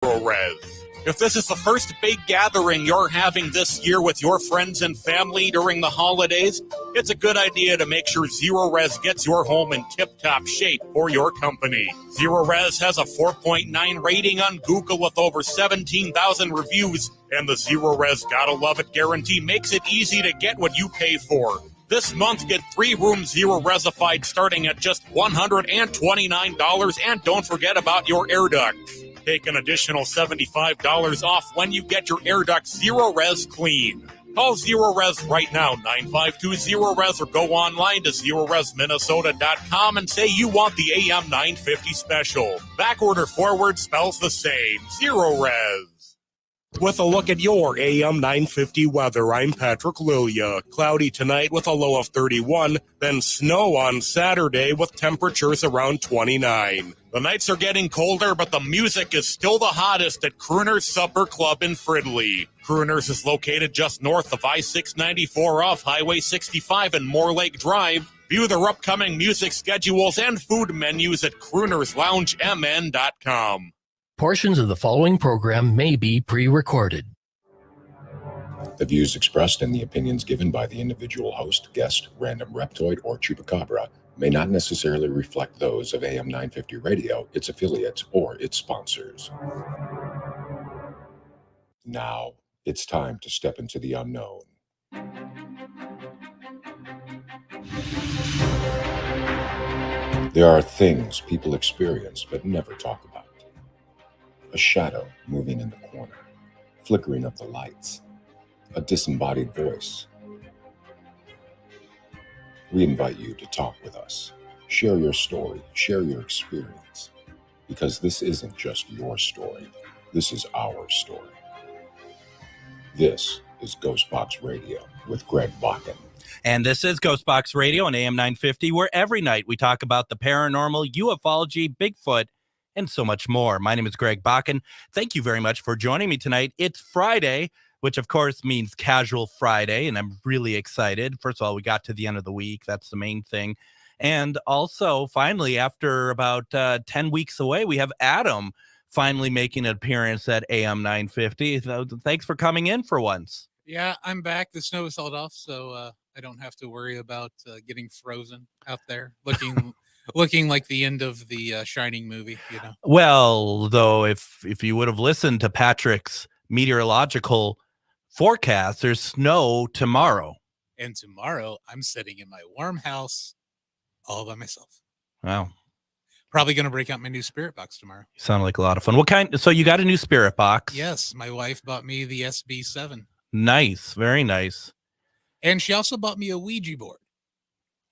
Res. If this is the first big gathering you're having this year with your friends and family during the holidays, it's a good idea to make sure Zero Res gets your home in tip-top shape for your company. Zero Res has a 4.9 rating on Google with over 17,000 reviews, and the Zero Res Gotta Love It guarantee makes it easy to get what you pay for. This month, get 3 rooms Zero Resified starting at just $129, and don't forget about your air ducts. Take an additional $75 off when you get your air ducts Zero Res clean. Call Zero Res right now, 952-ZERO-RES, or go online to ZeroResMinnesota.com and say you want the AM 950 special. Backward or forward spells the same. Zero Res. With a look at your AM 950 weather, I'm Patrick Lilia. Cloudy tonight with a low of 31, then snow on Saturday with temperatures around 29. The nights are getting colder, but the music is still the hottest at Crooner's Supper Club in Fridley. Crooner's is located just north of I-694 off Highway 65 and Moore Lake Drive. View their upcoming music schedules and food menus at croonersloungemn.com. Portions of the following program may be pre-recorded. The views expressed and the opinions given by the individual host, guest, random reptoid, or chupacabra may not necessarily reflect those of AM 950 Radio, its affiliates, or its sponsors. Now, it's time to step into the unknown. There are things people experience but never talk about. A shadow moving in the corner, flickering of the lights, a disembodied voice. We invite you to talk with us. Share your story, share your experience, because this isn't just your story, this is our story. This is GhostBox Radio with Greg Bakken. And this is GhostBox Radio on AM 950, where every night we talk about the paranormal, ufology, Bigfoot, and so much more. My name is Greg Bakken. Thank you very much for joining me tonight. It's Friday, which of course means Casual Friday, and I'm really excited. First of all, we got to the end of the week. That's the main thing. And also, finally, after about 10 weeks away, we have Adam finally making an appearance at AM 950. So thanks for coming in for once. Yeah, I'm back. The snow is held off, so I don't have to worry about getting frozen out there, looking like the end of the Shining movie, you know. Well, though, if you would have listened to Patrick's meteorological forecast, there's snow tomorrow. And tomorrow, I'm sitting in my warm house all by myself. Wow. Probably going to break out my new spirit box tomorrow. You sound like a lot of fun. What kind? So you got a new spirit box? Yes, my wife bought me the SB7. Nice. Very nice. And she also bought me a Ouija board.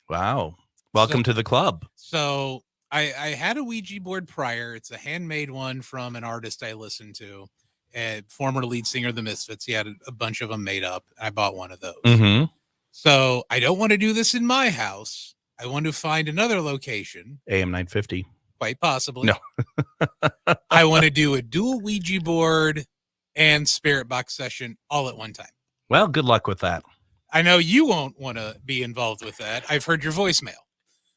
Wow. Welcome to the club. So I had a Ouija board prior. It's a handmade one from an artist I listened to, a former lead singer of the Misfits. He had a bunch of them made up. I bought one of those. Mm-hmm. So I don't want to do this in my house. I want to find another location. AM 950. Quite possibly. No. I want to do a dual Ouija board and spirit box session all at one time. Well, good luck with that. I know you won't want to be involved with that. I've heard your voicemail.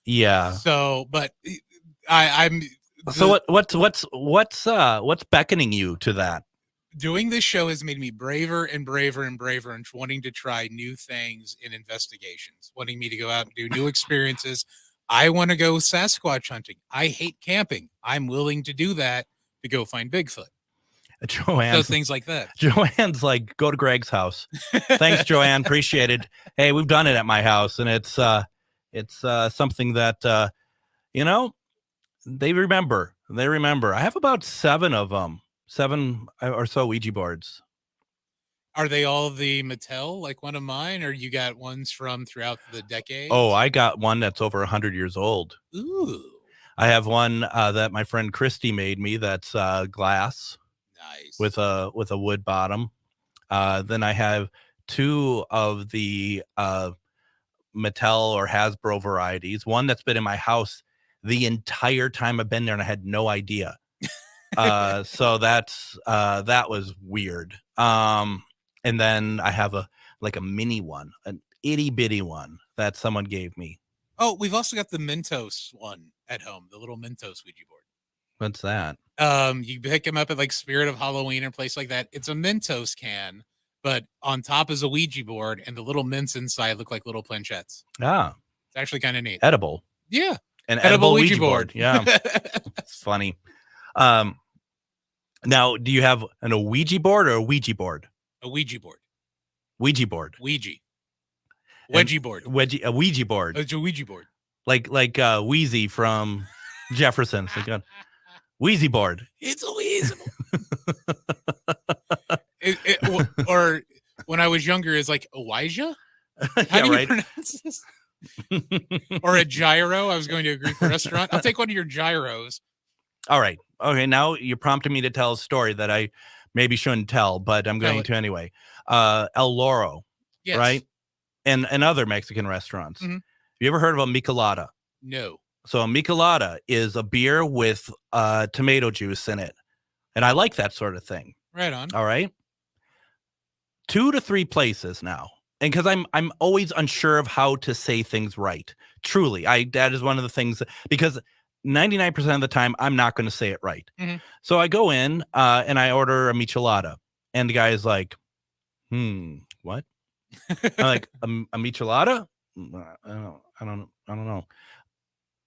Yeah. So, but I'm. So what's beckoning you to that? Doing this show has made me braver and braver and braver and wanting to try new things in investigations, wanting me to go out and do new experiences. I want to go Sasquatch hunting. I hate camping. I'm willing to do that to go find Bigfoot. Joanne. So things like that. Joanne's like, go to Greg's house. Thanks, Joanne. Appreciate it. Hey, we've done it at my house, and it's something that they remember. They remember. I have about 7 of them, 7 or so Ouija boards. Are they all the Mattel, like one of mine, or you got ones from throughout the decades? Oh, I got one that's over 100 years old. Ooh. I have one that my friend Christy made me that's glass. Nice. With a wood bottom. Then I have 2 of the Mattel or Hasbro varieties. One that's been in my house the entire time I've been there, and I had no idea. So that was weird. And then I have a mini one, an itty bitty one that someone gave me. Oh, we've also got the Mentos one at home, the little Mentos Ouija board. What's that? You pick them up at like Spirit of Halloween or a place like that. It's a Mentos can, but on top is a Ouija board, and the little mints inside look like little planchettes. Ah, It's actually kind of neat. edible. Yeah. An edible Ouija board. Yeah. It's funny. Now, do you have a Ouija board or a Ouija board? A Ouija board. Ouija board. Ouija. Wedgie board. A Ouija board. It's a Ouija board. Like Wheezy from Jefferson. So good. Wheezy board. It's a Ouija board. Or when I was younger, it's like Ouija? How do you pronounce this? Or a gyro. I was going to a Greek restaurant. I'll take one of your gyros. All right. Okay. Now you're prompting me to tell a story that I maybe shouldn't tell, but I'm going to anyway. El Loro, yes. Right? And other Mexican restaurants. Mm-hmm. You ever heard of a michelada? No. So a michelada is a beer with tomato juice in it. And I like that sort of thing. Right on. All right. 2 to 3 places now. And because I'm always unsure of how to say things right. Truly, that is one of the things because 99% of the time I'm not going to say it right. Mm-hmm. So I go in and I order a michelada, and the guy is like, what? I'm like, a michelada? I don't know.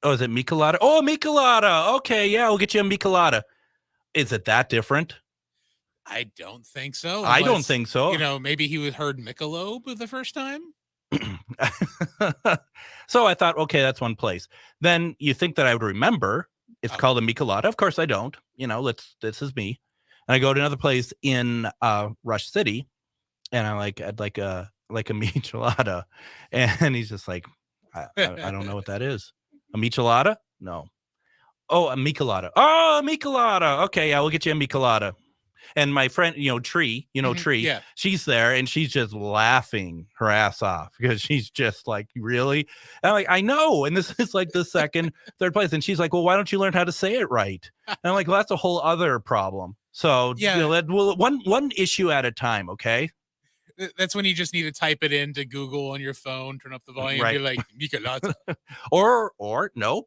Oh, is it michelada? Oh, michelada. Okay, yeah, we'll get you a michelada. Is it that different? I don't think so. I don't think so. You know, maybe he heard Michelob the first time. So I thought, okay, that's one place. Then you think that I would remember. It's called a michelada. Of course I don't. You know, this is me. And I go to another place in Rush City, and I'd like a michelada. And he's just like, I don't know what that is. A michelada? No. Oh, a michelada. Oh, a michelada. Okay, yeah, we'll get you a michelada. And my friend, Tree, Tree, yeah. She's there and she's just laughing her ass off because she's just like, really? And I'm like, I know. And this is like the second, third place. And she's like, well, why don't you learn how to say it right? And I'm like, well, that's a whole other problem. So yeah, one issue at a time. Okay. That's when you just need to type it into Google on your phone, turn up the volume, right. Be like, michelada. or no,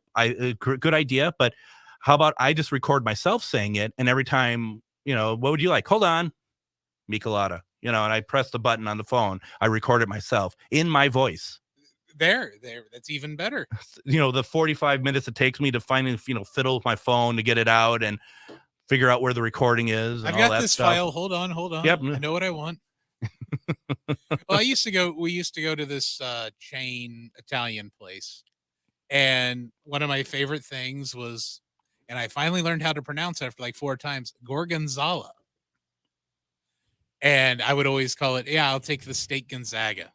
good idea. But how about I just record myself saying it, and every time, what would you like? Hold on, michelada. And I press the button on the phone. I record it myself in my voice. There. That's even better. The 45 minutes it takes me to finally, fiddle with my phone to get it out and figure out where the recording is. And I've all got that this stuff. file. Hold on. Yep. I know what I want. Well, we used to go to this chain Italian place, and one of my favorite things was, and I finally learned how to pronounce it after like 4 times, gorgonzola. And I would always call it, I'll take the steak Gonzaga.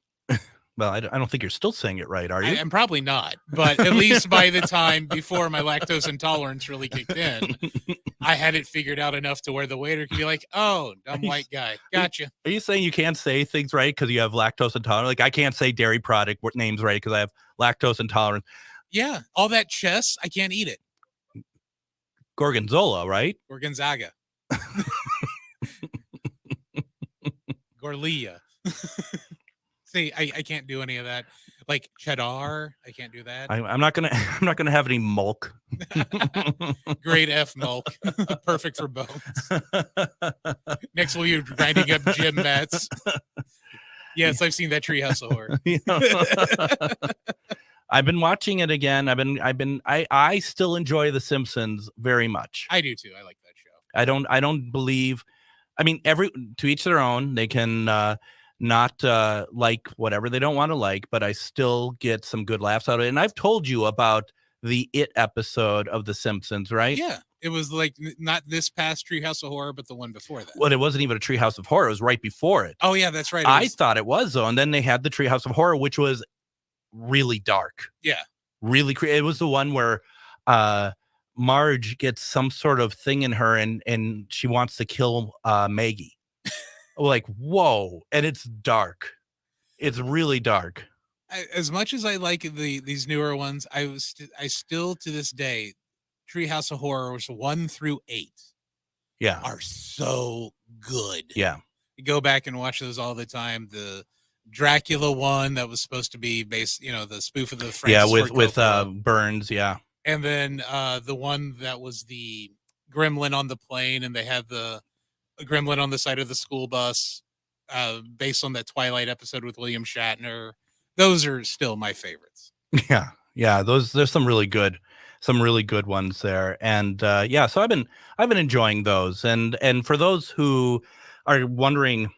Well, I don't think you're still saying it right, are you? I'm probably not, but at least by the time before my lactose intolerance really kicked in, I had it figured out enough to where the waiter could be like, oh, dumb white guy. Gotcha. Are you saying you can't say things right because you have lactose intolerance? Like I can't say dairy product names right because I have lactose intolerance. Yeah. All that chess, I can't eat it. Gorgonzola, right? Or Gonzaga. Gorlia. See, I can't do any of that. Like cheddar, I can't do that. I'm not gonna have any milk. Grade F milk, perfect for bones. Next, will you grinding up gym mats? Yes, I've seen that Treehouse of Horror. I've been watching it again. I still enjoy The Simpsons very much. I do too. I like that show. I don't believe. I mean, to each their own. They can. Not like whatever they don't want to like, but I still get some good laughs out of it. And I've told you about the It episode of The Simpsons, right? Yeah. It was like not this past Treehouse of Horror, but the one before that. Well, it wasn't even a Treehouse of Horror. It was right before it. Oh, yeah, that's right. I thought it was, though. And then they had the Treehouse of Horror, which was really dark. Yeah. Really it was the one where Marge gets some sort of thing in her and she wants to kill Maggie. Like, whoa. And it's dark. It's really dark. As much as I like these newer ones, I still to this day, Treehouse of Horrors 1 through 8 are so good. Yeah. You go back and watch those all the time. The Dracula one that was supposed to be based, the spoof of the Francis Ford with Coppola. Burns, yeah. And then the one that was the gremlin on the plane, and they had a gremlin on the side of the school bus, based on that Twilight episode with William Shatner. Those are still my favorites. Yeah. There's some really good ones there. And so I've been enjoying those. And for those who are wondering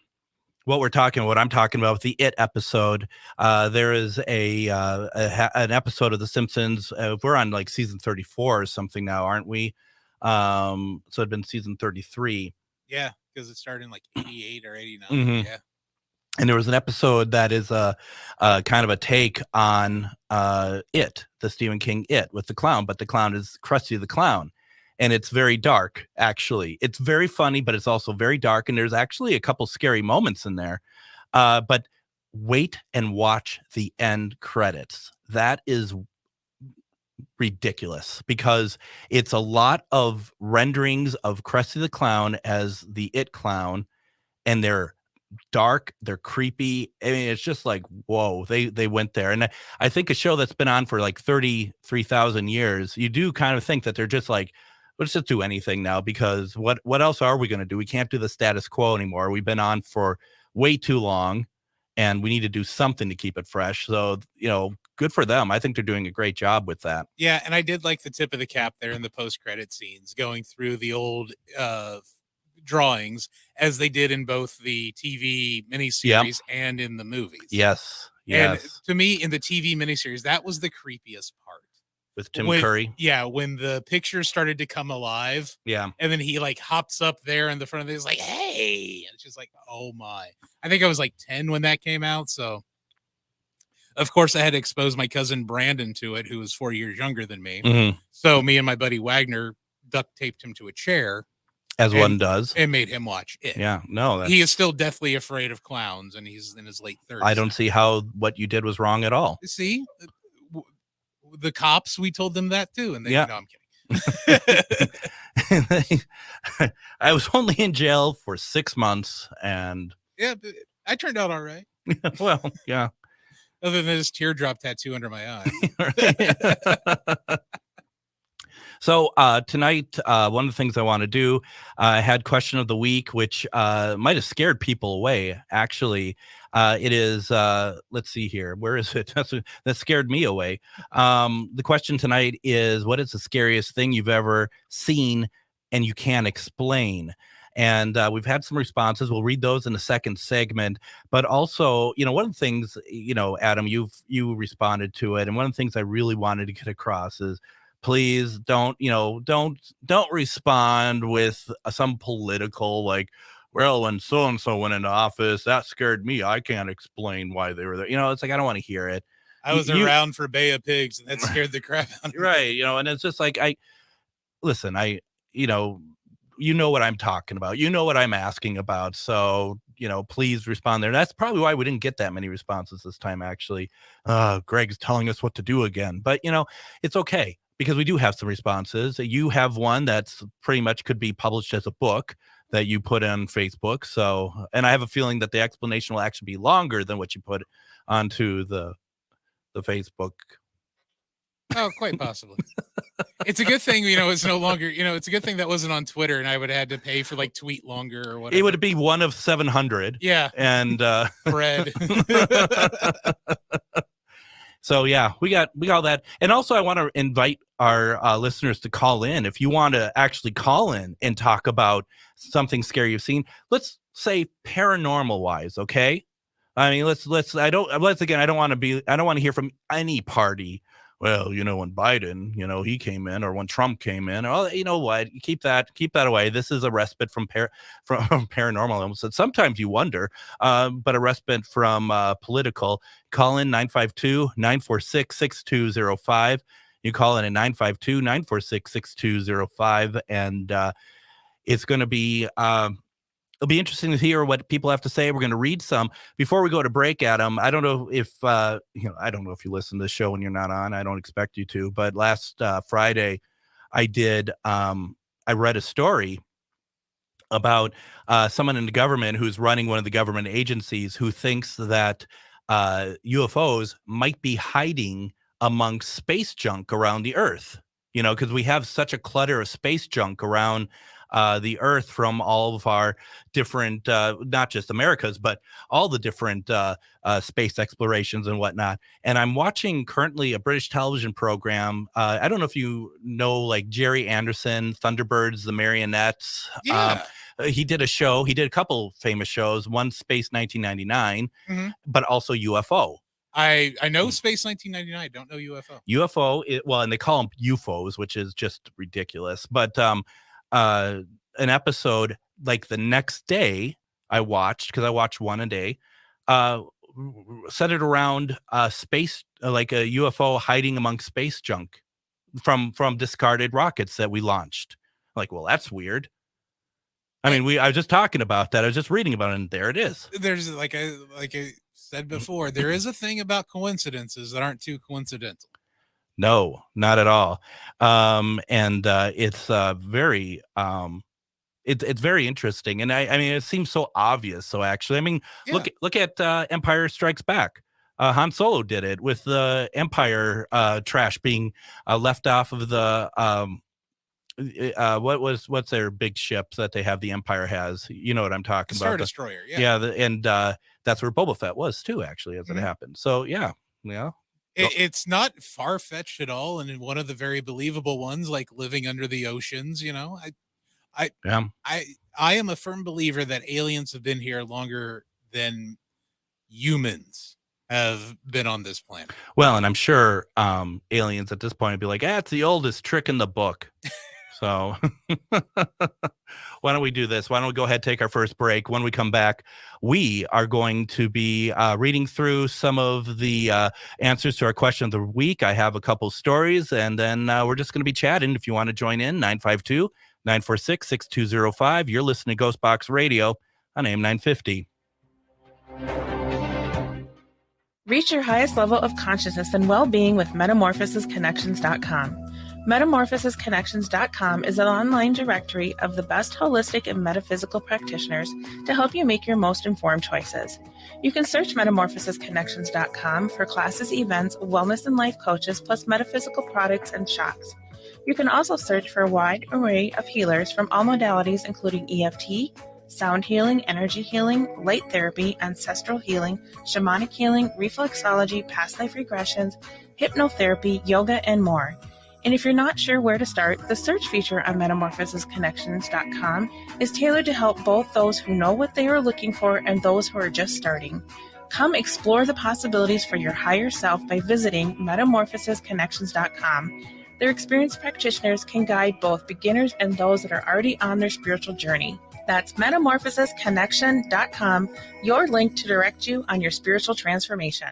what I'm talking about with the It episode, there is an episode of The Simpsons. We're on like season 34 or something now, aren't we? So it'd been season 33. Yeah, because it started in like 88 or 89. Mhm. Yeah. And there was an episode that is a kind of a take on It, the Stephen King It, with the clown, but the clown is Krusty the Clown. And it's very dark, actually. It's very funny, but it's also very dark. And there's actually a couple scary moments in there. But wait and watch the end credits. That is ridiculous because it's a lot of renderings of Krusty the Clown as the It clown, and they're dark, they're creepy. I mean, it's just like, whoa, they went there. And I think a show that's been on for like 33,000 years, you do kind of think that they're just like, let's just do anything now, because what else are we going to do? We can't do the status quo anymore. We've been on for way too long, and we need to do something to keep it fresh. So, good for them. I think they're doing a great job with that. Yeah, and I did like the tip of the cap there in the post-credit scenes, going through the old drawings as they did in both the TV miniseries and in the movies. Yes. And to me, in the TV miniseries, that was the creepiest part. With Tim Curry. Yeah, when the pictures started to come alive. Yeah. And then he like hops up there in the front of it. He's like, hey. And it's just like, oh my. I think I was like 10 when that came out. So, of course, I had to expose my cousin Brandon to it, who was 4 years younger than me. Mm-hmm. So me and my buddy Wagner duct taped him to a chair. As one does. And made him watch it. Yeah, no. He is still deathly afraid of clowns, and he's in his late 30s. I don't see how what you did was wrong at all. See? The cops, we told them that too. And they, yeah. No, I'm kidding. I was only in jail for 6 months, and yeah, I turned out all right. Well, yeah. Other than this teardrop tattoo under my eye. So tonight, one of the things I want to do, I had question of the week, which might have scared people away. Actually, it is. Let's see here. Where is it? That scared me away. The question tonight is, what is the scariest thing you've ever seen and you can't explain? And we've had some responses. We'll read those in the second segment. But also, one of the things, Adam, you responded to it, and one of the things I really wanted to get across is, please don't respond with some political like, well, when so-and-so went into office, that scared me. I can't explain why they were there. It's like, I don't want to hear it. I was around for Bay of Pigs, and that scared the crap out of me. Right. And it's just like, you know what I'm talking about. You know what I'm asking about. So, please respond there. And that's probably why we didn't get that many responses this time, actually. Greg's telling us what to do again. But, it's okay, because we do have some responses. You have one that's pretty much could be published as a book that you put on Facebook. So, and I have a feeling that the explanation will actually be longer than what you put onto the Facebook. Oh, quite possibly. It's a good thing, it's no longer, it's a good thing that wasn't on Twitter, and I would have had to pay for like tweet longer or whatever. It would be one of 700. Yeah. And Fred. So yeah, we got all that. And also I want to invite our listeners to call in. If you want to actually call in and talk about something scary you've seen, let's say paranormal wise. Okay. I mean, I don't want to hear from any party. Well, when Biden, he came in, or when Trump came in, or you know what, keep that away. This is a respite from paranormal. I almost said sometimes you wonder, but a respite from political. Call in 952-946-6205. You call in at 952-946-6205, and it's going to be. It'll be interesting to hear what people have to say. We're going to read some before we go to break, Adam. I don't know if I don't know if you listen to the show when you're not on. I don't expect you to, but last Friday I did. I read a story about someone in the government who's running one of the government agencies who thinks that UFOs might be hiding amongst space junk around the Earth. because we have such a clutter of space junk around the Earth from all of our different, not just Americas, but all the different space explorations and whatnot. And I'm watching currently a British television program. I don't know if you know, like Jerry Anderson, Thunderbirds, the Marionettes. Yeah. He did a show. He did a couple famous shows. One, Space 1999, but also UFO. I know Space 1999. Don't know UFO. UFO, and they call them UFOs, which is just ridiculous. But an episode like the next day I watched, because I watched one a day, centered around space, like a UFO hiding among space junk from discarded rockets that we launched. Like, well, that's weird. I mean, I was just talking about that. I was just reading about it, and there it is. There's like I said before, there is a thing about coincidences that aren't too coincidental. No, not at all. And it's very it's very interesting. And I mean, it seems so obvious. So actually, I mean, look at Empire Strikes Back. Han Solo did it with the Empire trash being left off of the what's their big ships that they have, the Empire has, you know what I'm talking about, Star Destroyer. And that's where Boba Fett was too, actually, as it happened. So yeah it's not far-fetched at all, and in one of the very believable ones, like living under the oceans, I am a firm believer that aliens have been here longer than humans have been on this planet. Well, and I'm sure aliens at this point would be like, it's the oldest trick in the book. So why don't we do this? Why don't we go ahead and take our first break? When we come back, we are going to be reading through some of the answers to our question of the week. I have a couple stories, and then we're just going to be chatting. If you want to join in, 952-946-6205. You're listening to GhostBox Radio on AM 950. Reach your highest level of consciousness and well-being with MetamorphosisConnections.com. MetamorphosisConnections.com is an online directory of the best holistic and metaphysical practitioners to help you make your most informed choices. You can search MetamorphosisConnections.com for classes, events, wellness and life coaches, plus metaphysical products and shops. You can also search for a wide array of healers from all modalities, including EFT, sound healing, energy healing, light therapy, ancestral healing, shamanic healing, reflexology, past life regressions, hypnotherapy, yoga, and more. And if you're not sure where to start, the search feature on MetamorphosisConnections.com is tailored to help both those who know what they are looking for and those who are just starting. Come explore the possibilities for your higher self by visiting MetamorphosisConnections.com. Their experienced practitioners can guide both beginners and those that are already on their spiritual journey. That's MetamorphosisConnection.com, your link to direct you on your spiritual transformation.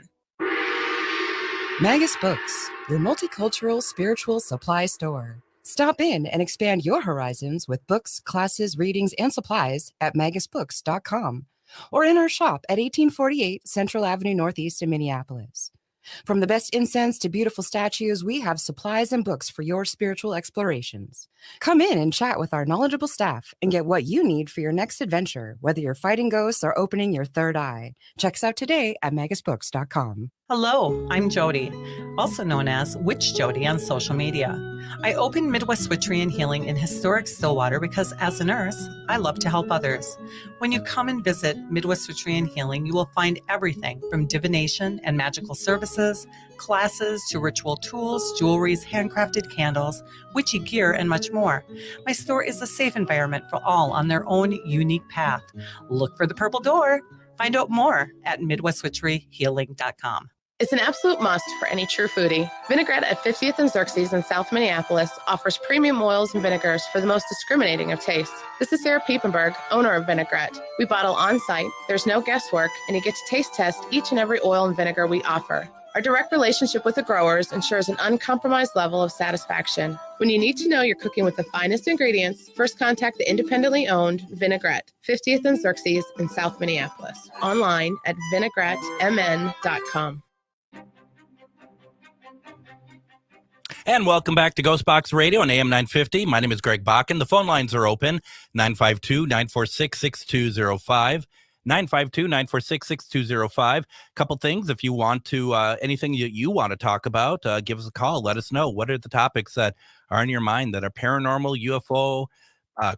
Magus Books, your multicultural spiritual supply store. Stop in and expand your horizons with books, classes, readings, and supplies at magusbooks.com or in our shop at 1848 Central Avenue Northeast in Minneapolis. From the best incense to beautiful statues, we have supplies and books for your spiritual explorations. Come in and chat with our knowledgeable staff and get what you need for your next adventure, whether you're fighting ghosts or opening your third eye. Check us out today at magusbooks.com. Hello, I'm Jody, also known as Witch Jody on social media. I opened Midwest Witchery and Healing in historic Stillwater because as a nurse, I love to help others. When you come and visit Midwest Witchery and Healing, you will find everything from divination and magical services, classes to ritual tools, jewelries, handcrafted candles, witchy gear, and much more. My store is a safe environment for all on their own unique path. Look for the purple door. Find out more at MidwestWitcheryHealing.com. It's an absolute must for any true foodie. Vinaigrette at 50th and Xerxes in South Minneapolis offers premium oils and vinegars for the most discriminating of tastes. This is Sarah Piepenberg, owner of Vinaigrette. We bottle on site, there's no guesswork, and you get to taste test each and every oil and vinegar we offer. Our direct relationship with the growers ensures an uncompromised level of satisfaction. When you need to know you're cooking with the finest ingredients, first contact the independently owned Vinaigrette, 50th and Xerxes in South Minneapolis. Online at vinaigrettemn.com. And welcome back to GhostBox Radio on AM 950. My name is Greg Bakken. The phone lines are open, 952-946-6205. 952-946-6205. Couple things. If you want to, anything you want to talk about, give us a call. Let us know. What are the topics that are on your mind that are paranormal, UFO,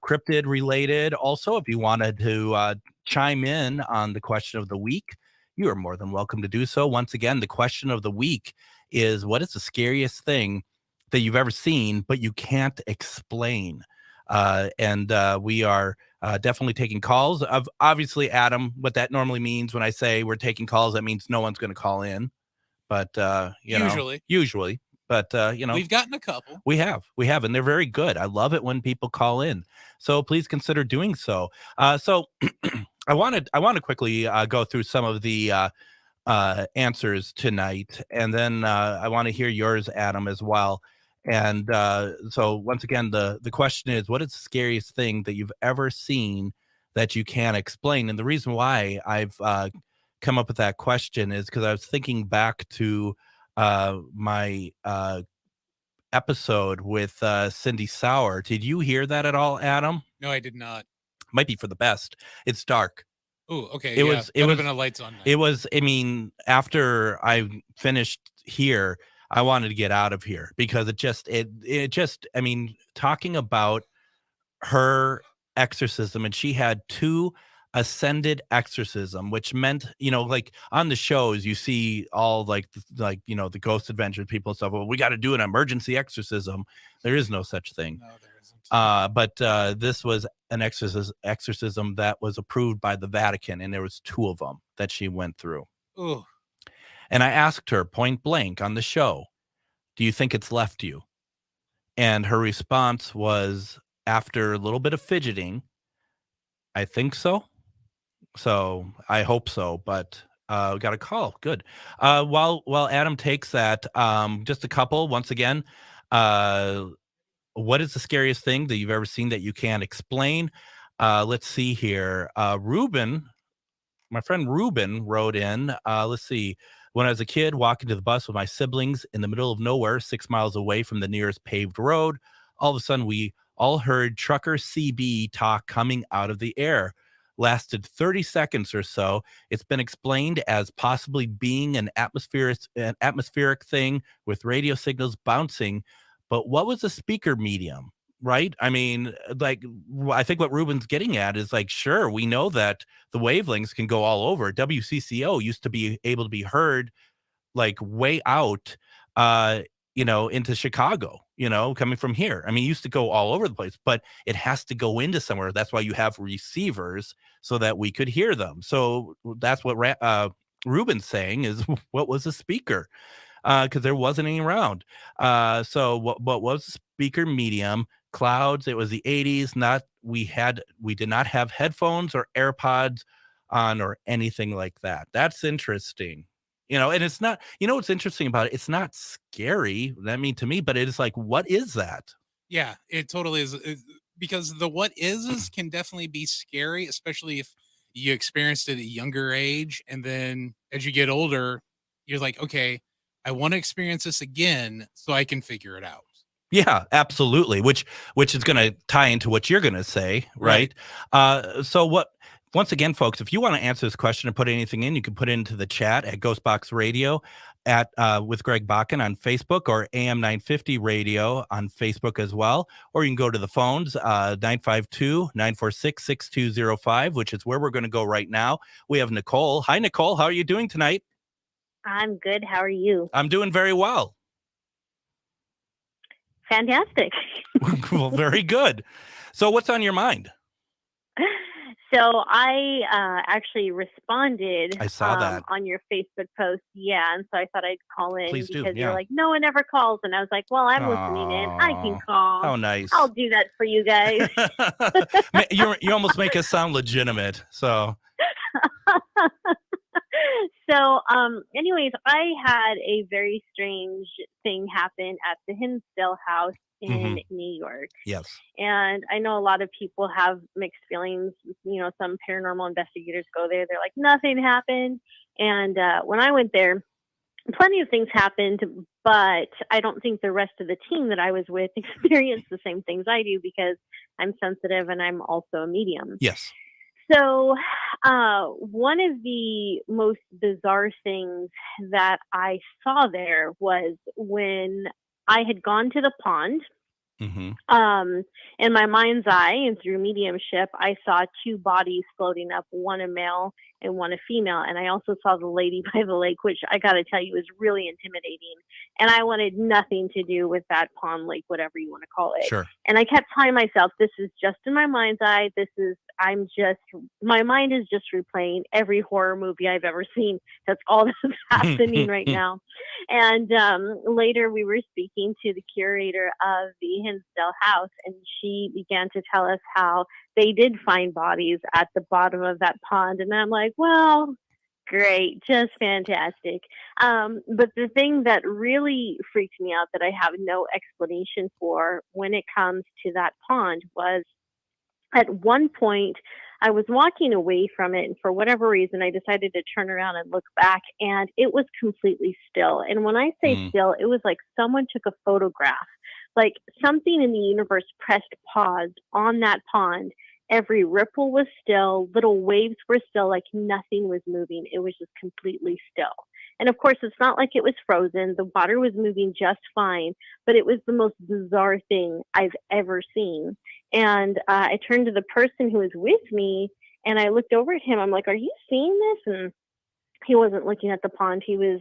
cryptid related? Also, if you wanted to chime in on the question of the week, you are more than welcome to do so. Once again, the question of the week is, what is the scariest thing that you've ever seen, but you can't explain? And we are definitely taking calls. Obviously, Adam, what that normally means when I say we're taking calls, that means no one's going to call in. But, usually. But, we've gotten a couple. We have, and they're very good. I love it when people call in. So please consider doing so. So I want to quickly go through some of the answers tonight, and then I want to hear yours, Adam, as well. And so once again, the question is, what is the scariest thing that you've ever seen that you can't explain? And the reason why I've come up with that question is because I was thinking back to my episode with Cindy Sauer. Did you hear that at all, Adam? No, I did not. Might be for the best. It's dark. Oh, okay. It was been a lights on night. It was, I mean, after I finished here, I wanted to get out of here because it just, I mean, talking about her exorcism, and she had 2 ascended exorcism, which meant, like on the shows, you see all like, the ghost adventure people and stuff. Well, we got to do an emergency exorcism. There is no such thing. No, there isn't. But this was an exorcism that was approved by the Vatican, and there was 2 of them that she went through. Ooh. And I asked her point blank on the show, do you think it's left you? And her response was, after a little bit of fidgeting, I think so. So I hope so, but we got a call. Good. While Adam takes that, just a couple, once again, what is the scariest thing that you've ever seen that you can't explain? Let's see here. Ruben, my friend Ruben wrote in, let's see. When I was a kid, walking to the bus with my siblings in the middle of nowhere, 6 miles away from the nearest paved road, all of a sudden we all heard trucker CB talk coming out of the air. Lasted 30 seconds or so. It's been explained as possibly being an atmospheric thing with radio signals bouncing. But what was the speaker medium, right? I mean, like, I think what Ruben's getting at is like, sure, we know that the wavelengths can go all over. WCCO used to be able to be heard like way out, into Chicago, coming from here. I mean, it used to go all over the place, but it has to go into somewhere. That's why you have receivers so that we could hear them. So that's what Ruben's saying is, what was a speaker? Because there wasn't any around. So what was the speaker medium? Clouds. It was the 80s. We did not have headphones or AirPods on or anything like that. That's interesting. And it's not, what's interesting about it? It's not scary, to me, but it is like, what is that? Yeah, it totally is. Because the what is can definitely be scary, especially if you experienced it at a younger age. And then as you get older, you're like, okay, I want to experience this again so I can figure it out. Yeah, absolutely. Which is going to tie into what you're going to say, right? Once again, folks, if you want to answer this question and put anything in, you can put it into the chat at GhostBox Radio with Greg Bakken on Facebook, or AM 950 Radio on Facebook as well. Or you can go to the phones, 952-946-6205, which is where we're going to go right now. We have Nicole. Hi, Nicole. How are you doing tonight? I'm good. How are you? I'm doing very well. Fantastic. Well, very good. So what's on your mind? So I actually responded I saw that on your Facebook post. Yeah. And so I thought I'd call in. Please because do, you're like, no one ever calls. And I was like, well, I'm listening in. I can call. How nice. I'll do that for you guys. You almost make us sound legitimate. So. So, anyways, I had a very strange thing happen at the Hinsdale house in New York. Yes. And I know a lot of people have mixed feelings. Some paranormal investigators go there. They're like, nothing happened. And when I went there, plenty of things happened, but I don't think the rest of the team that I was with experienced the same things I do because I'm sensitive and I'm also a medium. Yes. So One of the most bizarre things that I saw there was when I had gone to the pond. Mm-hmm. In my mind's eye and through mediumship, I saw two bodies floating up, one a male and one a female. And I also saw the lady by the lake, which I got to tell you was really intimidating. And I wanted nothing to do with that pond, lake, whatever you want to call it. Sure. And I kept telling myself, this is just in my mind's eye. My mind is just replaying every horror movie I've ever seen. That's all that's happening right now. And later we were speaking to the curator of the Hinsdale house, and she began to tell us how they did find bodies at the bottom of that pond. And I'm like, well, great, just fantastic. But the thing that really freaked me out that I have no explanation for when it comes to that pond was at one point I was walking away from it, and for whatever reason, I decided to turn around and look back, and it was completely still. And when I say still, it was like someone took a photograph, like something in the universe pressed pause on that pond. Every ripple was still, little waves were still, like nothing was moving. It was just completely still. And of course, it's not like it was frozen. The water was moving just fine, but it was the most bizarre thing I've ever seen. And I turned to the person who was with me, and I looked over at him. I'm like, "Are you seeing this?" And he wasn't looking at the pond. He was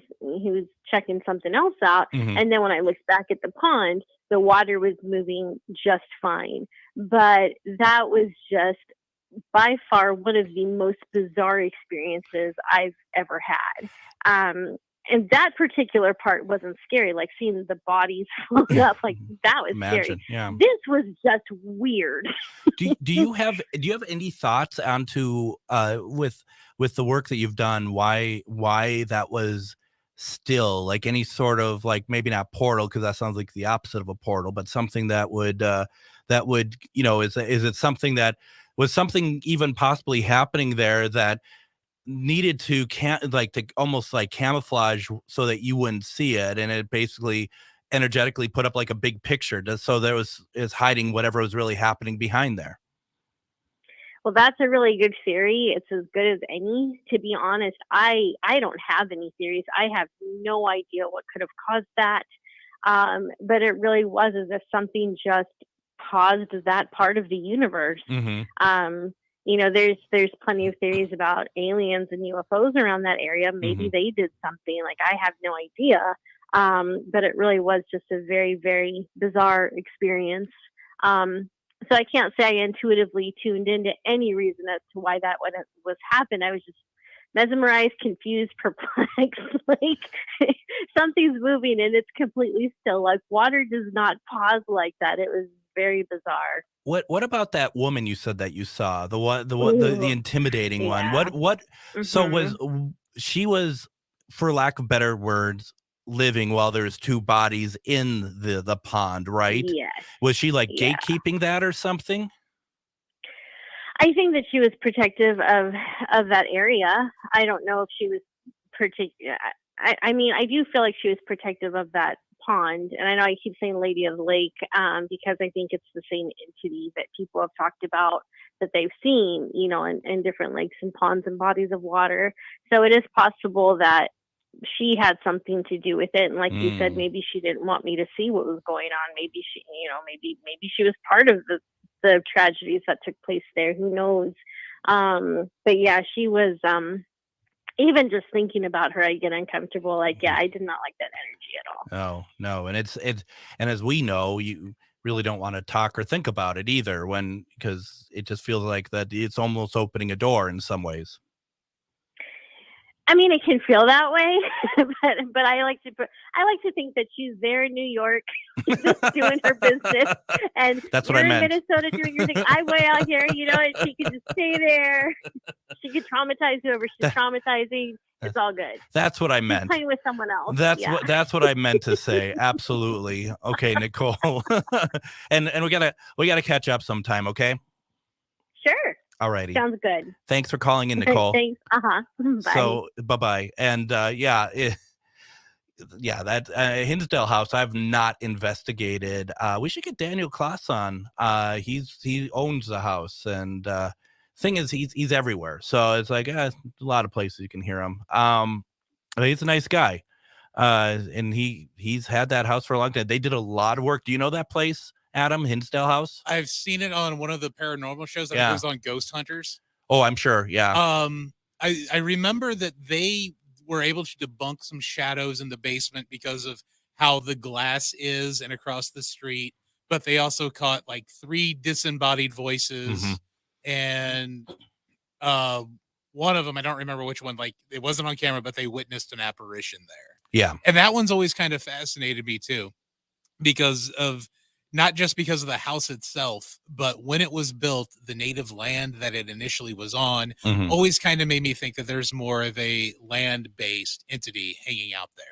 checking something else out. Mm-hmm. And then when I looked back at the pond, the water was moving just fine. But that was just by far one of the most bizarre experiences I've ever had. And that particular part wasn't scary, like seeing the bodies float up, like that was scary. Yeah. This was just weird. do you have any thoughts onto with the work that you've done, why that was still, like any sort of, like, maybe not portal, because that sounds like the opposite of a portal, but something that would is it something that was something even possibly happening there that needed to almost like camouflage so that you wouldn't see it, and it basically energetically put up like a big picture so there is hiding whatever was really happening behind there? Well, that's a really good theory. It's as good as any. To be honest, I don't have any theories. I have no idea what could have caused that. But it really was as if something just paused that part of the universe. Mm-hmm. There's plenty of theories about aliens and UFOs around that area. Maybe they did something. Like, I have no idea. But it really was just a very, very bizarre experience. So I can't say I intuitively tuned into any reason as to why that was happened. I was just mesmerized, confused, perplexed. Like, something's moving and it's completely still. Like, water does not pause like that. It was very bizarre. What about that woman you said that you saw, the intimidating one? What? So she was, for lack of better words, living while there's two bodies in the pond, right? Yes. Was she like gatekeeping that or something? I think that she was protective of that area. I don't know if she was particular. I mean, I do feel like she was protective of that pond, and I know I keep saying Lady of the Lake because I think it's the same entity that people have talked about that they've seen, in different lakes and ponds and bodies of water. So it is possible that she had something to do with it, and like you said, maybe she didn't want me to see what was going on. Maybe she, maybe she was part of the tragedies that took place there. Who knows? But yeah, she was. Even just thinking about her, I get uncomfortable. Like, yeah, I did not like that energy at all. Oh, no. And and as we know, you really don't want to talk or think about it either, because it just feels like that it's almost opening a door in some ways. I mean, it can feel that way, but I like to think that she's there in New York, just doing her business, and that's what I meant. In Minnesota doing your thing. I'm way out here, and she can just stay there. She could traumatize whoever she's traumatizing. It's all good. That's what I meant. She's playing with someone else. That's what I meant to say. Absolutely. Okay, Nicole, and we gotta catch up sometime. Okay. Sure. All righty. Sounds good. Thanks for calling in, Nicole. Thanks. Bye. So, bye-bye. And that Hinsdale house I've not investigated. We should get Daniel Klaas on. He owns the house, and thing is, he's everywhere. So it's like a lot of places you can hear him. He's a nice guy. And he's had that house for a long time. They did a lot of work. Do you know that place, Adam? Hinsdale House? I've seen it on one of the paranormal shows that goes on Ghost Hunters. Oh, I'm sure. Yeah. I remember that they were able to debunk some shadows in the basement because of how the glass is and across the street, but they also caught like 3 disembodied voices and one of them, I don't remember which one, like it wasn't on camera, but they witnessed an apparition there. Yeah. And that one's always kind of fascinated me too, because of not just because of the house itself, but when it was built, the native land that it initially was on always kind of made me think that there's more of a land-based entity hanging out there.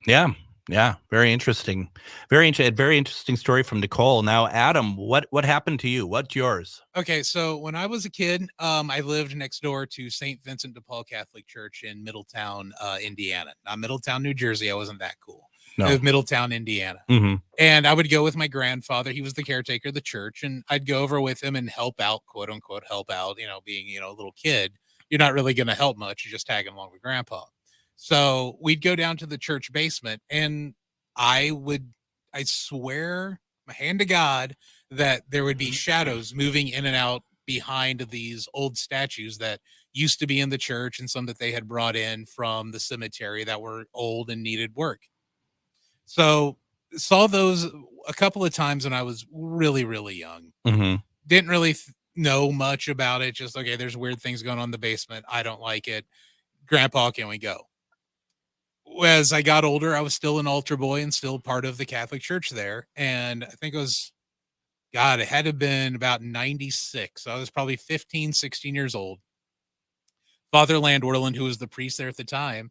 Yeah. Yeah. Very interesting. Very interesting story from Nicole. Now, Adam, what happened to you? What's yours? Okay, so when I was a kid, I lived next door to St. Vincent de Paul Catholic Church in Middletown, Indiana. Not Middletown, New Jersey. I wasn't that cool. No. It was Middletown, Indiana. And I would go with my grandfather. He was the caretaker of the church, and I'd go over with him and help out, quote unquote, help out. You know, being a little kid, you're not really going to help much. You're just tagging along with grandpa. So we'd go down to the church basement, and I swear my hand to God that there would be shadows moving in and out behind these old statues that used to be in the church and some that they had brought in from the cemetery that were old and needed work. So saw those a couple of times when I was really, really young. Didn't really know much about it. Just, okay, there's weird things going on in the basement. I don't like it. Grandpa, can we go? As I got older, I was still an altar boy and still part of the Catholic Church there. And I think it had to have been about 96. So I was probably 15, 16 years old. Father Landorland, who was the priest there at the time,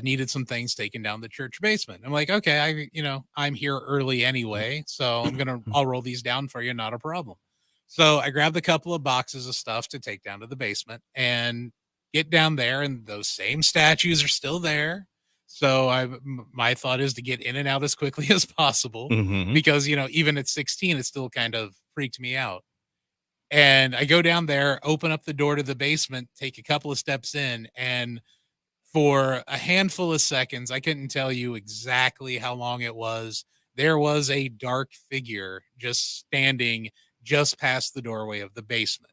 needed some things taken down the church basement. I'm like, okay, I'm here early anyway, so I'll roll these down for you. Not a problem. So I grabbed a couple of boxes of stuff to take down to the basement and get down there. And those same statues are still there. So my thought is to get in and out as quickly as possible because, even at 16, it still kind of freaked me out. And I go down there, open up the door to the basement, take a couple of steps in, and for a handful of seconds, I couldn't tell you exactly how long it was. There was a dark figure just standing just past the doorway of the basement.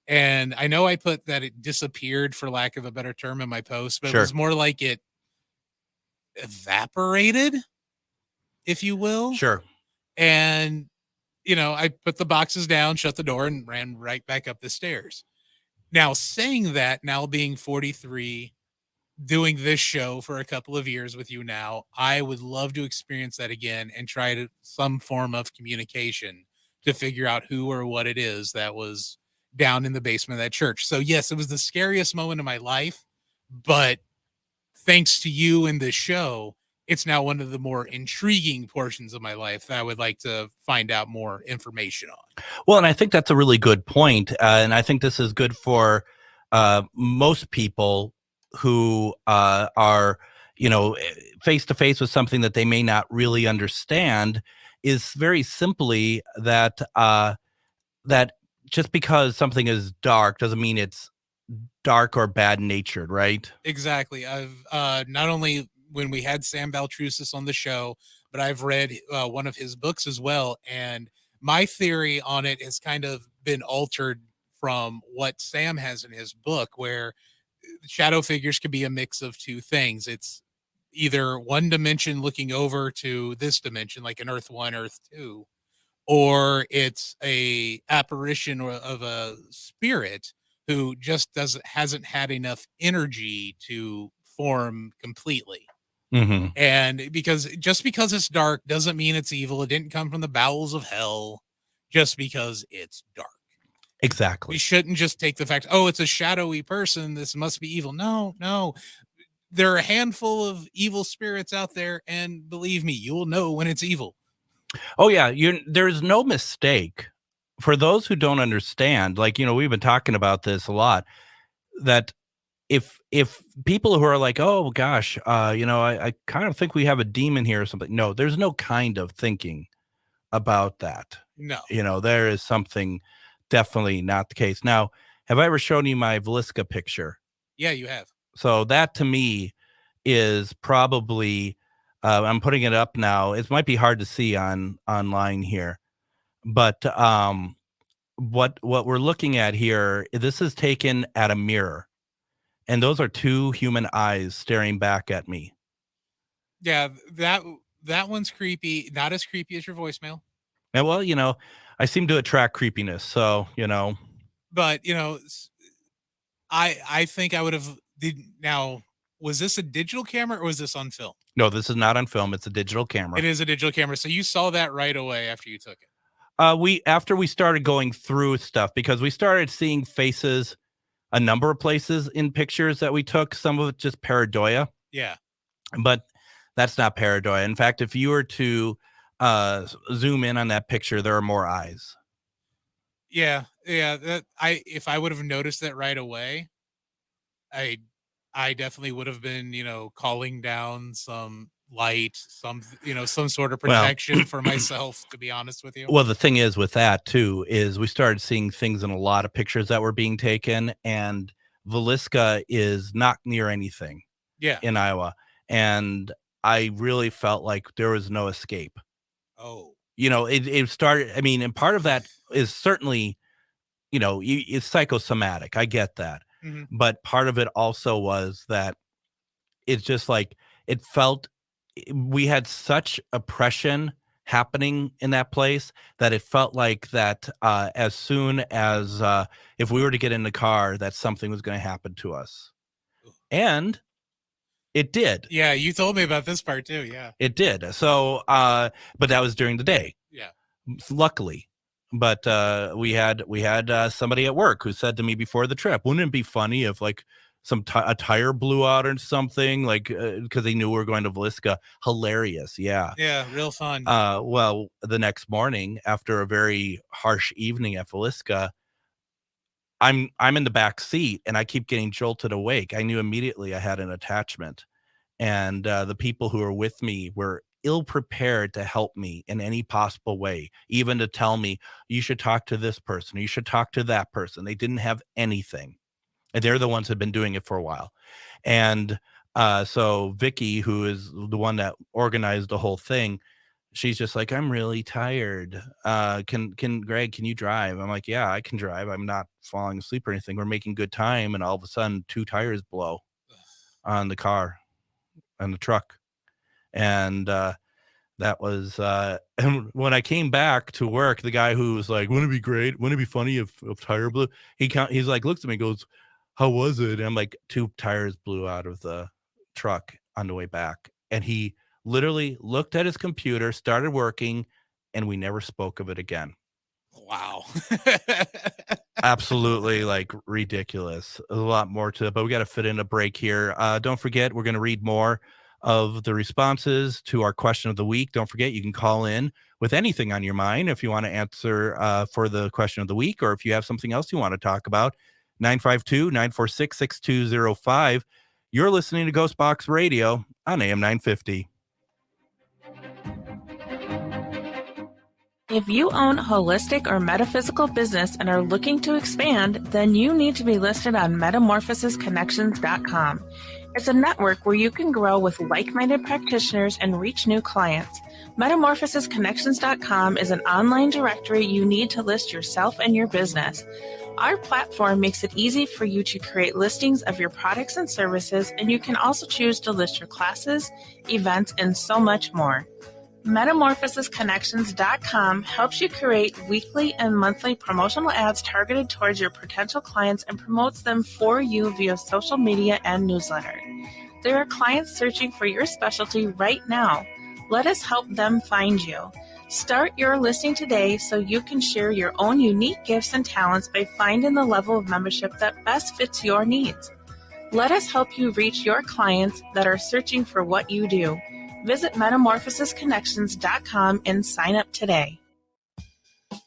And I know I put that it disappeared, for lack of a better term, in my post, but It was more like it evaporated, if you will. Sure. And, I put the boxes down, shut the door, and ran right back up the stairs. Now, saying that, now being 43, doing this show for a couple of years with you now, I would love to experience that again and try some form of communication to figure out who or what it is that was down in the basement of that church. So yes, it was the scariest moment of my life, but thanks to you and this show, it's now one of the more intriguing portions of my life that I would like to find out more information on. Well, and I think that's a really good point. And I think this is good for most people who are, face to face with something that they may not really understand, is very simply that that just because something is dark doesn't mean it's dark or bad natured, right? Exactly. I've not only when we had Sam Baltrusis on the show, but I've read one of his books as well. And my theory on it has kind of been altered from what Sam has in his book, where shadow figures can be a mix of two things. It's either one dimension looking over to this dimension, like an Earth 1, Earth 2, or it's a apparition of a spirit who just hasn't had enough energy to form completely. And because it's dark doesn't mean it's evil. It didn't come from the bowels of hell just because it's dark. Exactly. We shouldn't just take the fact, it's a shadowy person, this must be evil. No. There are a handful of evil spirits out there, and believe me, you'll know when it's evil. Oh yeah, there's no mistake. For those who don't understand, like, we've been talking about this a lot, that if people who are like, oh gosh, I kind of think we have a demon here or something. No, there's no kind of thinking about that. No. There is something definitely not the case. Now, Have I ever shown you my Velisca picture? Yeah, you have. So that to me is probably, I'm putting it up now. It might be hard to see online here, but what we're looking at here, this is taken at a mirror, and those are two human eyes staring back at me. Yeah, that one's creepy. Not as creepy as your voicemail. And well, I seem to attract creepiness, so But I think I would have now. Was this a digital camera or was this on film? No, this is not on film. It's a digital camera. It is a digital camera. So you saw that right away after you took it. After we started going through stuff, because we started seeing faces a number of places in pictures that we took, some of it just pareidoia. Yeah. But that's not pareidoia. In fact, if you were to zoom in on that picture, there are more eyes. Yeah. If I would have noticed that right away, I definitely would have been, calling down some light, some sort of protection for myself, to be honest with you. Well, the thing is with that too, is we started seeing things in a lot of pictures that were being taken, and Velisca is not near anything in Iowa. And I really felt like there was no escape. Oh, it started, and part of that is certainly, it's psychosomatic. I get that. Mm-hmm. But part of it also was that it's just like, it felt, we had such oppression happening in that place that it felt like that as soon as if we were to get in the car, that something was going to happen to us. And it did. Yeah, you told me about this part too. Yeah, it did. So, but that was during the day. Yeah, luckily. But we had somebody at work who said to me before the trip, "Wouldn't it be funny if like a tire blew out or something, like because they knew we were going to Velisca?" Hilarious, yeah, real fun. Well, the next morning after a very harsh evening at Velisca, I'm in the back seat and I keep getting jolted awake. I knew immediately I had an attachment, and the people who were with me were ill-prepared to help me in any possible way, even to tell me, you should talk to this person, you should talk to that person. They didn't have anything. And they're the ones who have been doing it for a while. And so Vicky, who is the one that organized the whole thing, she's just like, I'm really tired. Can Greg, can you drive? I'm like, yeah, I can drive. I'm not falling asleep or anything. We're making good time. And all of a sudden 2 tires blow on the car, on the truck. And that was and when I came back to work, the guy who was like, wouldn't it be great, wouldn't it be funny if tire blew, he's like, looks at me and goes, how was it? And I'm like, 2 tires blew out of the truck on the way back. And he literally looked at his computer, started working, and we never spoke of it again. Wow. Absolutely, like, ridiculous. A lot more to it, but we got to fit in a break here. Don't forget, we're going to read more of the responses to our question of the week. Don't forget, you can call in with anything on your mind if you want to answer for the question of the week, or if you have something else you want to talk about. 952-946-6205. You're listening to GhostBox Radio on AM 950. If you own a holistic or metaphysical business and are looking to expand, then you need to be listed on metamorphosisconnections.com. It's a network where you can grow with like-minded practitioners and reach new clients. Metamorphosisconnections.com is an online directory you need to list yourself and your business. Our platform makes it easy for you to create listings of your products and services, and you can also choose to list your classes, events, and so much more. Metamorphosisconnections.com helps you create weekly and monthly promotional ads targeted towards your potential clients and promotes them for you via social media and newsletter. There are clients searching for your specialty right now. Let us help them find you. Start your listing today so you can share your own unique gifts and talents by finding the level of membership that best fits your needs. Let us help you reach your clients that are searching for what you do. Visit metamorphosisconnections.com and sign up today.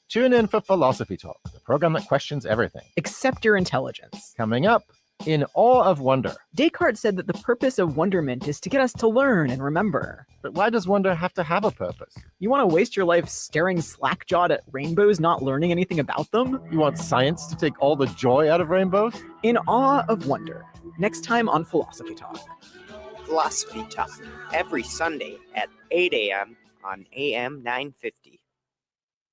Tune in for Philosophy Talk, the program that questions everything except your intelligence. Coming up In awe of wonder. Descartes said that the purpose of wonderment is to get us to learn and remember. But why does wonder have to have a purpose? You want to waste your life staring slack-jawed at rainbows, not learning anything about them? You want science to take all the joy out of rainbows? In awe of wonder. Next time on Philosophy Talk. Philosophy Talk, every Sunday at 8 a.m. on AM 950.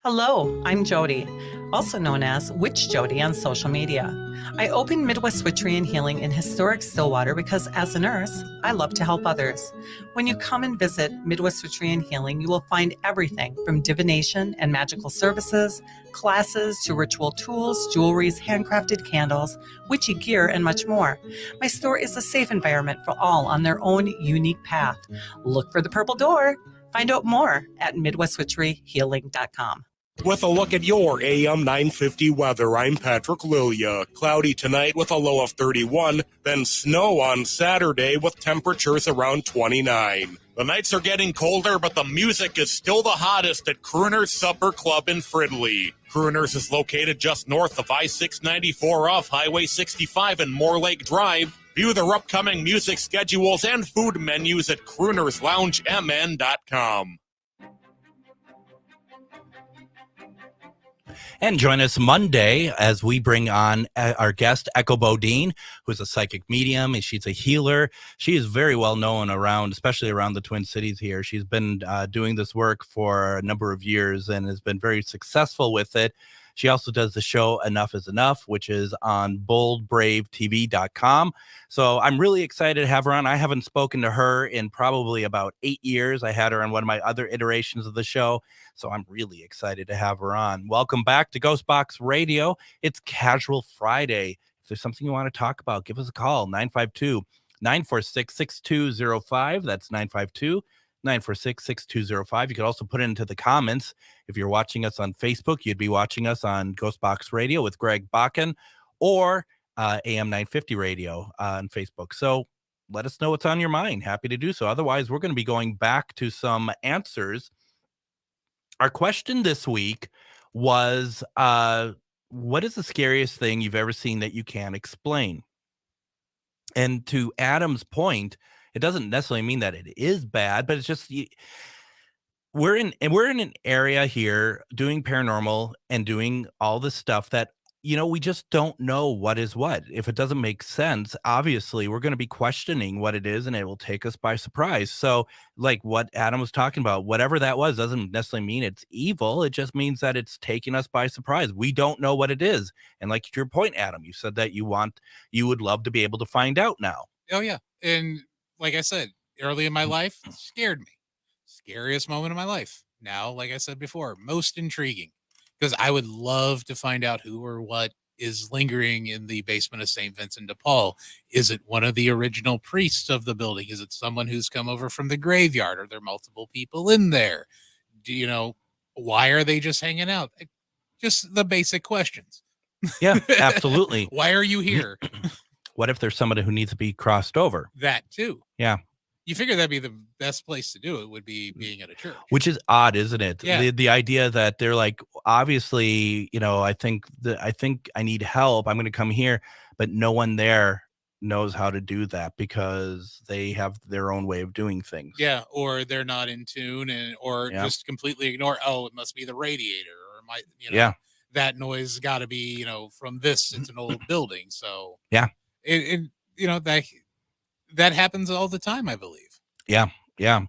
Hello, I'm Jody, also known as Witch Jody on social media. I opened Midwest Witchery and Healing in historic Stillwater because as a nurse, I love to help others. When you come and visit Midwest Witchery and Healing, you will find everything from divination and magical services, classes to ritual tools, jewelries, handcrafted candles, witchy gear, and much more. My store is a safe environment for all on their own unique path. Look for the purple door. Find out more at MidwestWitcheryHealing.com. With a look at your AM 950 weather, I'm Patrick Lilia. Cloudy tonight with a low of 31, then snow on Saturday with temperatures around 29. The nights are getting colder, but the music is still the hottest at Crooner's Supper Club in Fridley. Crooner's is located just north of I-694 off Highway 65 and Moore Lake Drive. View their upcoming music schedules and food menus at croonersloungemn.com. And join us Monday as we bring on our guest, Echo Bodine, who's a psychic medium, and she's a healer. She is very well known around, especially around the Twin Cities here. She's been doing this work for a number of years and has been very successful with it. She also does the show Enough is Enough, which is on boldbravetv.com. So I'm really excited to have her on. I haven't spoken to her in probably about 8 years. I had her on one of my other iterations of the show. So I'm really excited to have her on. Welcome back to GhostBox Radio. It's Casual Friday. If there's something you want to talk about, give us a call, 952-946-6205. That's 952-946-6205. You could also put it into the comments. If you're watching us on Facebook, you'd be watching us on GhostBox Radio with Greg Bakken or AM 950 Radio on Facebook. So let us know what's on your mind. Happy to do so. Otherwise, we're going to be going back to some answers. Our question this week was, what is the scariest thing you've ever seen that you can't explain? And to Adam's point, it doesn't necessarily mean that it is bad, but it's just we're in an area here doing paranormal and doing all this stuff that, you know, we just don't know what is what. If it doesn't make sense, obviously we're going to be questioning what it is and it will take us by surprise. So like what Adam was talking about, whatever that was doesn't necessarily mean it's evil. It just means that it's taking us by surprise. We don't know what it is. And like to your point, Adam, you said that you would love to be able to find out now. Oh yeah. And like I said, early in my life, it scared me. Scariest moment of my life. Now, like I said before, most intriguing. Because I would love to find out who or what is lingering in the basement of St. Vincent de Paul. Is it one of the original priests of the building? Is it someone who's come over from the graveyard? Are there multiple people in there? Do you know, why are they just hanging out? Just the basic questions. Yeah, absolutely. Why are you here? What if there's somebody who needs to be crossed over? That too. Yeah. You figure that'd be the best place to do it would be being at a church. Which is odd, isn't it? Yeah. The idea that they're like, obviously, you know, I think I need help. I'm going to come here, but no one there knows how to do that because they have their own way of doing things. Yeah, or they're not in tune or just completely ignore, oh, it must be the radiator or that noise got to be, from this. It's an old building. So yeah. That happens all the time, I believe. Yeah. Yeah.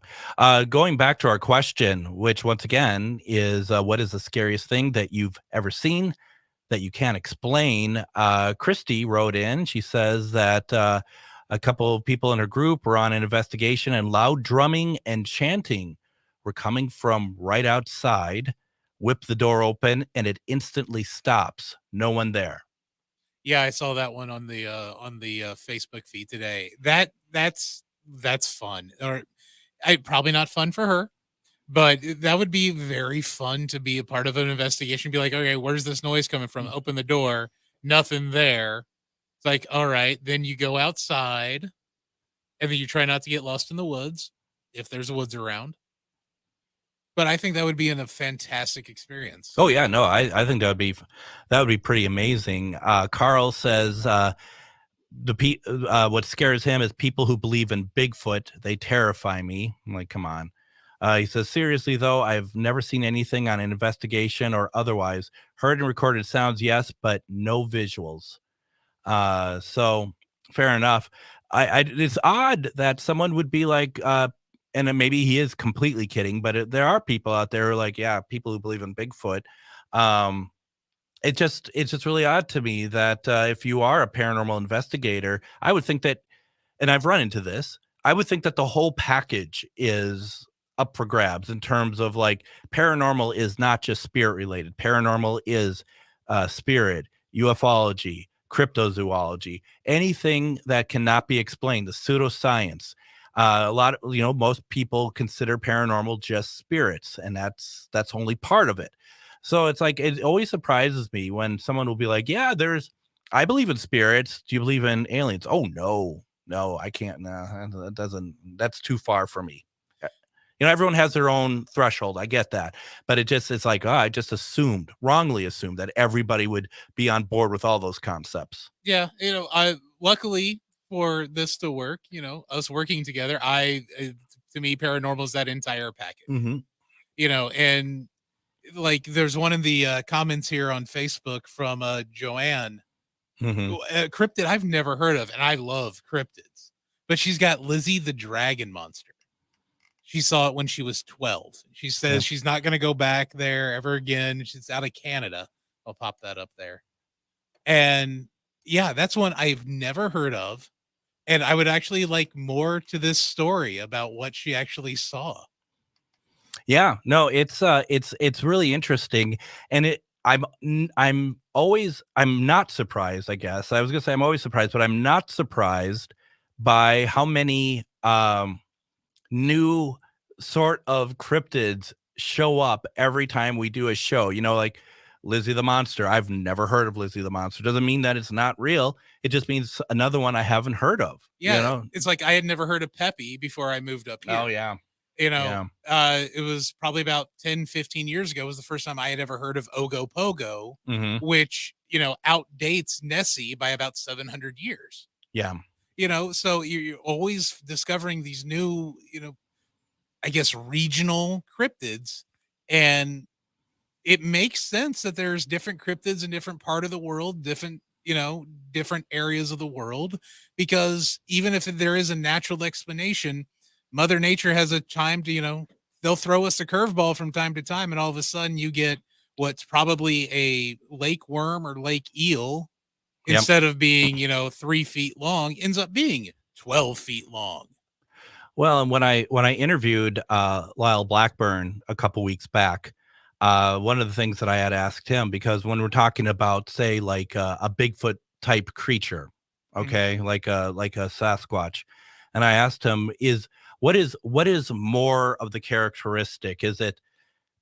Going back to our question, which once again is what is the scariest thing that you've ever seen that you can't explain? Christy wrote in. She says that a couple of people in her group were on an investigation and loud drumming and chanting were coming from right outside. Whip the door open and it instantly stops. No one there. Yeah, I saw that one on the Facebook feed today. That's fun. Or probably not fun for her, but that would be very fun to be a part of an investigation. Be like, okay, where's this noise coming from? Open the door, nothing there. It's like, all right, then you go outside, and then you try not to get lost in the woods if there's woods around. But I think that would be a fantastic experience. Oh yeah, no, I think that would be pretty amazing. Carl says what scares him is people who believe in Bigfoot. They terrify me. I'm like, come on. He says, seriously, though, I've never seen anything on an investigation or otherwise. Heard and recorded sounds, yes, but no visuals. So fair enough. It's odd that someone would be like, and then maybe he is completely kidding, but there are people out there who are like, yeah, people who believe in Bigfoot. It's just really odd to me that if you are a paranormal investigator, I would think that, and I've run into this, I would think that the whole package is up for grabs in terms of like paranormal is not just spirit related. Paranormal is spirit, ufology, cryptozoology, anything that cannot be explained, the pseudoscience. A lot of, most people consider paranormal just spirits, and that's only part of it. So it's like, it always surprises me when someone will be like, yeah, I believe in spirits. Do you believe in aliens? Oh, no, I can't. No, that's too far for me. Everyone has their own threshold. I get that. But it's like, I just wrongly assumed that everybody would be on board with all those concepts. Yeah. Luckily for this to work, us working together, to me, paranormal is that entire package, and like there's one in the comments here on Facebook from Joanne, cryptid I've never heard of, and I love cryptids, but she's got Lizzie the Dragon Monster. She saw it when she was 12. She says she's not going to go back there ever again. She's out of Canada. I'll pop that up there. And yeah, that's one I've never heard of. And I would actually like more to this story about what she actually saw. Yeah, no, it's really interesting. And I'm not surprised, I guess. I was gonna say I'm always surprised, but I'm not surprised by how many new sort of cryptids show up every time we do a show. Like Lizzie the Monster. I've never heard of Lizzie the Monster. Doesn't mean that it's not real. It just means another one I haven't heard of. Yeah, it's like I had never heard of Peppy before I moved up here. Oh, yeah. It was probably about 10, 15 years ago was the first time I had ever heard of Ogopogo, which, outdates Nessie by about 700 years. Yeah. So you're always discovering these new, I guess, regional cryptids. And it makes sense that there's different cryptids in different part of the world, different areas of the world, because even if there is a natural explanation, Mother Nature has a time to, they'll throw us a curveball from time to time, and all of a sudden you get what's probably a lake worm or lake eel. Instead of being, 3 feet long, ends up being 12 feet long. Well, and when I interviewed Lyle Blackburn a couple weeks back, one of the things that I had asked him, because when we're talking about, say, like a Bigfoot type creature, okay, like a Sasquatch, and I asked him, what is more of the characteristic? Is it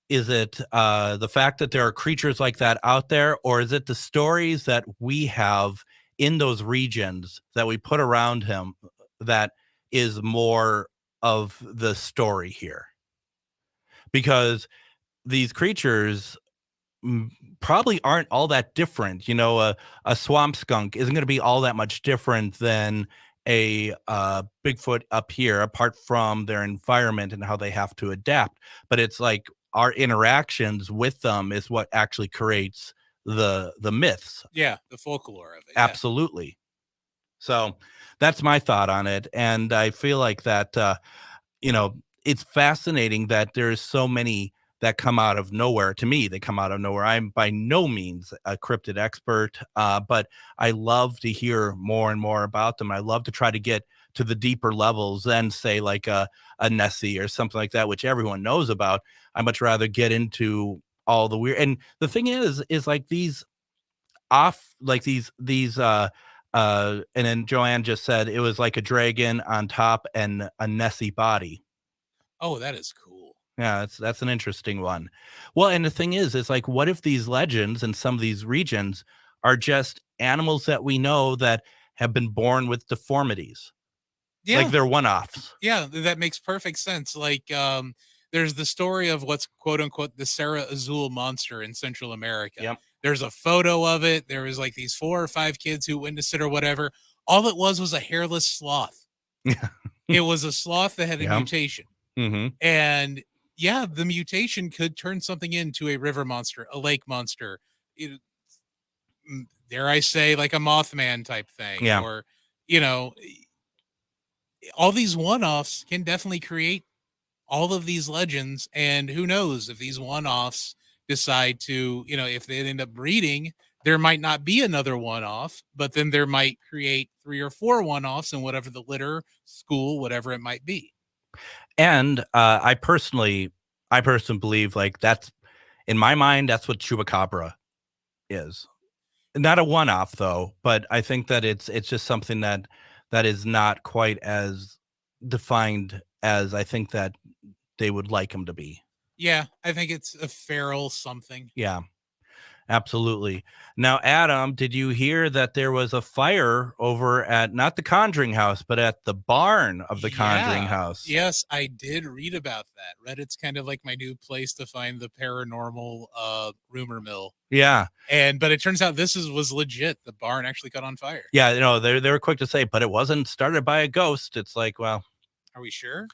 the fact that there are creatures like that out there, or is it the stories that we have in those regions that we put around him that is more of the story here? Because these creatures probably aren't all that different. A swamp skunk isn't going to be all that much different than a Bigfoot up here, apart from their environment and how they have to adapt. But it's like our interactions with them is what actually creates the myths. Yeah, the folklore of it. Absolutely. So that's my thought on it. And I feel like that, it's fascinating that there's so many that come out of nowhere. To me, they come out of nowhere. I'm by no means a cryptid expert, but I love to hear more and more about them. I love to try to get to the deeper levels than, say, like a Nessie or something like that, which everyone knows about. I much rather get into all the weird. And the thing is like these and then Joanne just said it was like a dragon on top and a Nessie body. Oh, that is cool. Yeah, that's an interesting one. Well, and the thing is, it's like, what if these legends in some of these regions are just animals that we know that have been born with deformities? Yeah. Like they're one-offs. Yeah, that makes perfect sense. Like, there's the story of what's quote unquote the Serra Azul monster in Central America. Yep. There's a photo of it. There was like these 4 or 5 kids who witnessed it or whatever. All it was a hairless sloth. It was a sloth that had a Yeah. mutation. Mm-hmm. And yeah, the mutation could turn something into a river monster, a lake monster. Dare I say, like a Mothman type thing. Yeah. Or, you know, all these one-offs can definitely create all of these legends. And who knows if these one-offs decide to, you know, if they end up breeding, there might not be another one-off, but then there might create 3 or 4 one-offs in whatever the litter, school, whatever it might be. And I personally believe, like, that's, in my mind, that's what Chupacabra is. Not a one-off though, but I think that it's just something that is not quite as defined as I think that they would like him to be. Yeah, I think it's a feral something. Yeah. Absolutely. Now, Adam, did you hear that there was a fire over at not the Conjuring House, but at the barn of the Conjuring House? Yes, I did read about that. Reddit's kind of like my new place to find the paranormal rumor mill. Yeah. But it turns out this was legit. The barn actually caught on fire. Yeah, you know, they were quick to say, but it wasn't started by a ghost. It's like, well, are we sure?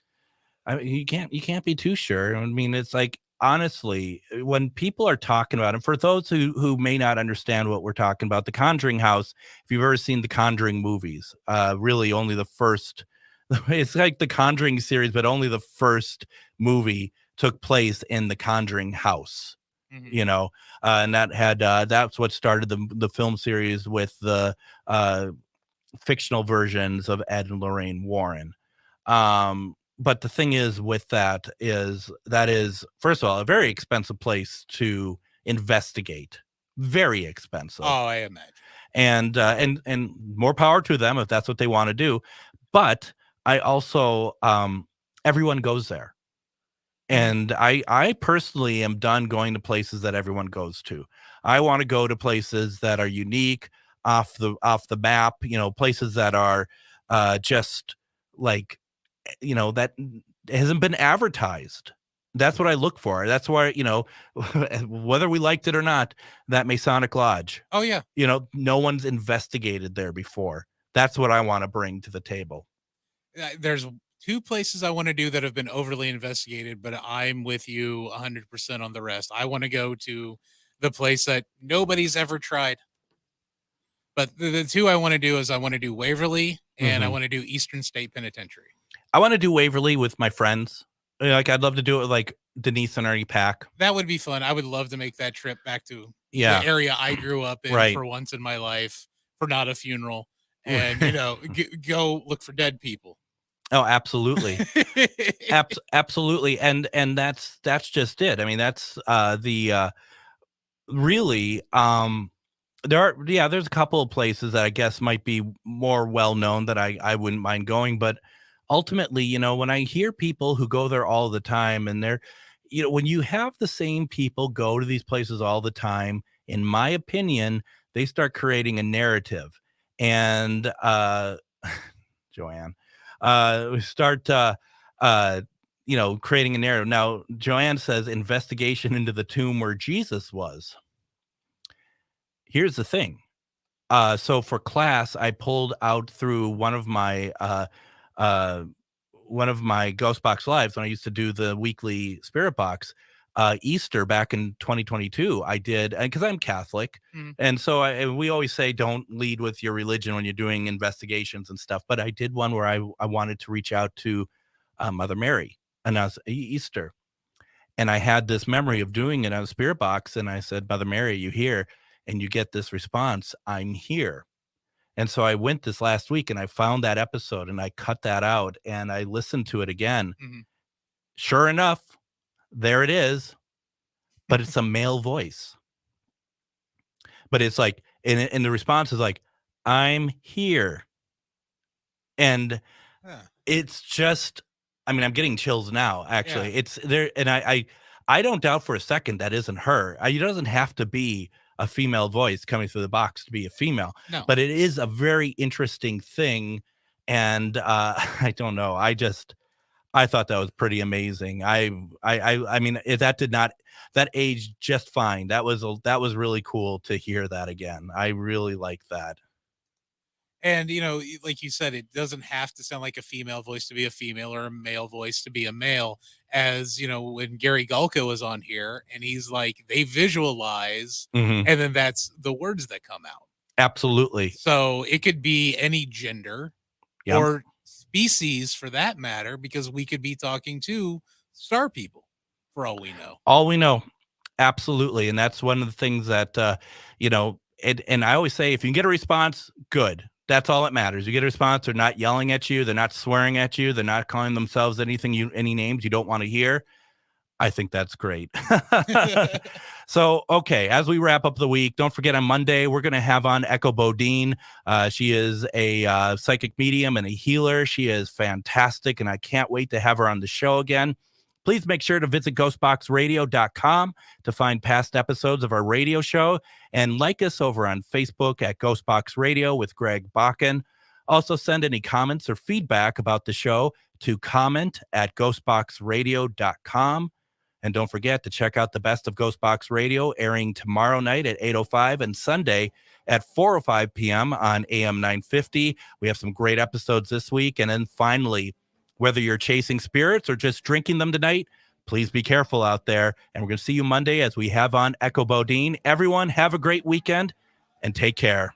I mean, you can't be too sure. I mean, it's like, honestly, when people are talking about, and for those who may not understand what we're talking about, the Conjuring House, if you've ever seen the Conjuring movies, really only the first, it's like the Conjuring series, but only the first movie took place in the Conjuring House. Mm-hmm. You know, and that had that's what started the film series with the fictional versions of Ed and Lorraine Warren. But the thing is with that is first of all a very expensive place to investigate, very expensive. Oh, I imagine. And more power to them if that's what they want to do. But I also everyone goes there, and I personally am done going to places that everyone goes to. I want to go to places that are unique, off the map, you know, places that are just like, you know, that hasn't been advertised. That's what I look for. That's why, you know, whether we liked it or not, that Masonic Lodge. Oh yeah. You know, no one's investigated there before. That's what I want to bring to the table. There's 2 places I want to do that have been overly investigated, but I'm with you 100% on the rest. I want to go to the place that nobody's ever tried. But the 2 I want to do is I want to do Waverly and I want to do Eastern State Penitentiary. I want to do Waverly with my friends. Like, I'd love to do it with like Denise and Ernie Pack. That would be fun. I would love to make that trip back to the area I grew up in for once in my life, for not a funeral, and you know, go look for dead people. Oh, absolutely. Absolutely. And that's just it. I mean, that's really there's a couple of places that I guess might be more well known that I wouldn't mind going, but ultimately, you know, when I hear people who go there all the time, and they're, you know, when you have the same people go to these places all the time, in my opinion, they start creating a narrative. And Joanne, we start you know, creating a narrative. Now, Joanne says investigation into the tomb where Jesus was. Here's the thing. So for class, I pulled out through one of my GhostBox lives when I used to do the weekly Spirit Box. Easter back in 2022, I did, and because I'm Catholic, and so we always say don't lead with your religion when you're doing investigations and stuff. But I did one where I wanted to reach out to Mother Mary, and I was Easter, and I had this memory of doing it on a Spirit Box, and I said, Mother Mary, you here? And you get this response, I'm here. And so I went this last week and I found that episode and I cut that out and I listened to it again. Sure enough, there it is, but it's a male voice. But it's like, and the response is like, I'm here. And it's just, I mean, I'm getting chills now, actually. It's there. And I don't doubt for a second that isn't her. It doesn't have to be a female voice coming through the box to be a female, but it is a very interesting thing. And I don't know. I thought that was pretty amazing. I mean, that aged just fine. That was really cool to hear that again. I really like that. And like you said, it doesn't have to sound like a female voice to be a female or a male voice to be a male. As when Gary Gulko was on here, and he's like, they visualize, Mhm. and then that's the words that come out. Absolutely. So it could be any gender Yep. or species for that matter, because we could be talking to star people for all we know. All we know. Absolutely. And that's one of the things that, and I always say, if you can get a response, good. That's all that matters. You get a response. They're not yelling at you. They're not swearing at you. They're not calling themselves any names you don't want to hear. I think that's great. So, okay, as we wrap up the week, don't forget on Monday, we're going to have on Echo Bodine. She is a psychic medium and a healer. She is fantastic, and I can't wait to have her on the show again. Please make sure to visit ghostboxradio.com to find past episodes of our radio show, and like us over on Facebook at Ghostbox Radio with Greg Bakken. Also, send any comments or feedback about the show to comment@ghostboxradio.com. And don't forget to check out the best of Ghostbox Radio, airing tomorrow night at 8:05 and Sunday at 4:05 p.m. on AM 950. We have some great episodes this week. And then finally, whether you're chasing spirits or just drinking them tonight, please be careful out there. And we're going to see you Monday as we have on Echo Bodine. Everyone, have a great weekend and take care.